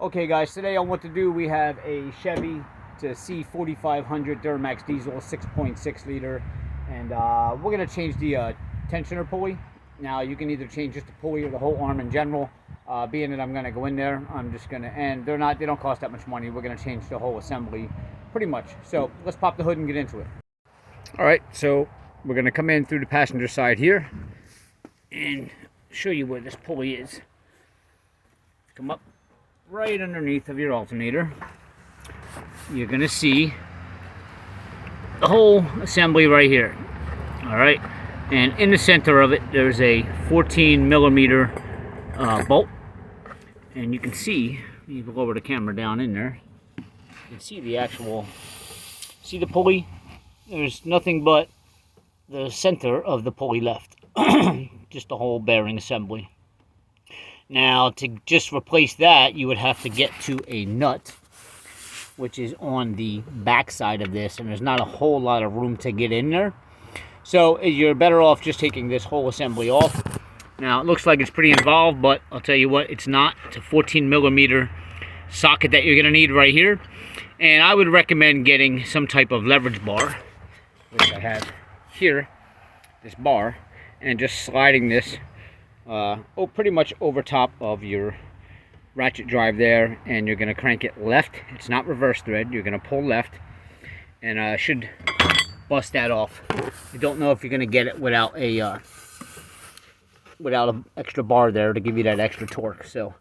Okay guys, today on What to Do, we have a Chevy C4500 Duramax Diesel 6.6 liter, and we're going to change the tensioner pulley. Now you can either change just the pulley or the whole arm in general. Being that I'm going to go in there, I'm just going to, and they don't cost that much money. We're going to change the whole assembly pretty much. So let's pop the hood and get into it. Alright, so we're going to come in through the passenger side here and show you where this pulley is. Come up right underneath of your alternator. You're gonna see the whole assembly right here. All right, and in the center of it there's a 14 millimeter bolt, and you can see, you can lower the camera down in there, you can see the actual, see the pulley. There's nothing but the center of the pulley left. Just the whole bearing assembly. Now, to just replace that, you would have to get to a nut, which is on the back side of this, and there's not a whole lot of room to get in there. So you're better off just taking this whole assembly off. Now, it looks like it's pretty involved, but I'll tell you what, it's not. It's a 14 millimeter socket that you're going to need right here. And I would recommend getting some type of leverage bar, which I have here, this bar, and just sliding this pretty much over top of your ratchet drive there, and you're going to crank it left. It's not reverse thread. You're going to pull left, and should bust that off. I don't know if you're going to get it without an extra bar there to give you that extra torque. So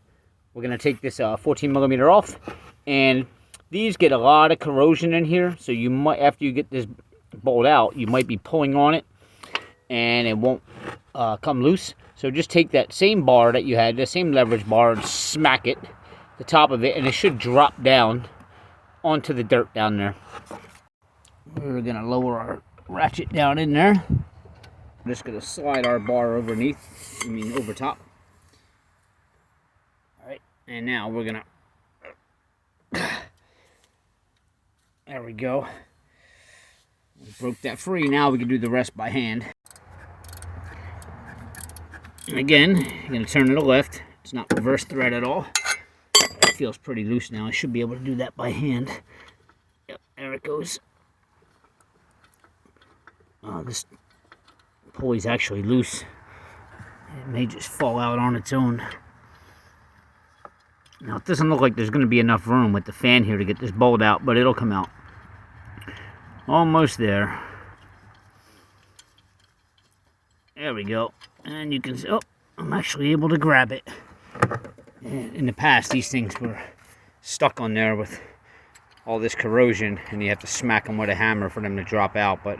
we're going to take this 14 millimeter off, and these get a lot of corrosion in here, so you might, after you get this bolt out, you might be pulling on it and it won't come loose. So just take that same bar that you had, the same leverage bar, and smack it, the top of it, and it should drop down onto the dirt down there. We're going to lower our ratchet down in there. I'm just going to slide our bar over top. Alright, and now we're going to... There we go. We broke that free. Now we can do the rest by hand. And again, you're going to turn to the left. It's not reverse thread at all. It feels pretty loose now. I should be able to do that by hand. Yep, there it goes. This pulley's actually loose. It may just fall out on its own. Now, it doesn't look like there's going to be enough room with the fan here to get this bolt out, but it'll come out. Almost there. There we go. And you can see, oh, I'm actually able to grab it. In the past, these things were stuck on there with all this corrosion, and you have to smack them with a hammer for them to drop out, but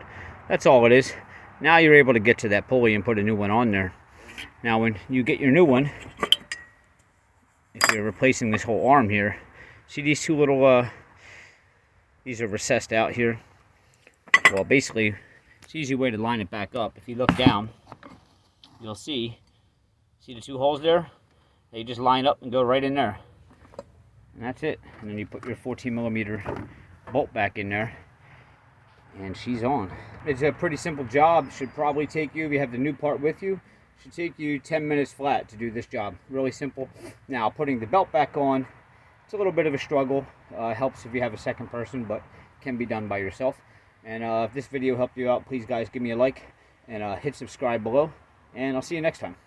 that's all it is. Now you're able to get to that pulley and put a new one on there. Now when you get your new one, if you're replacing this whole arm here, see these two little, these are recessed out here. Well, basically, it's an easy way to line it back up. If you look down, you'll see the two holes there? They just line up and go right in there. And that's it. And then you put your 14 millimeter bolt back in there, and she's on. It's a pretty simple job. Should probably take you, if you have the new part with you, should take you 10 minutes flat to do this job. Really simple. Now, putting the belt back on, it's a little bit of a struggle. Helps if you have a second person, but can be done by yourself. And if this video helped you out, please guys give me a like and hit subscribe below, and I'll see you next time.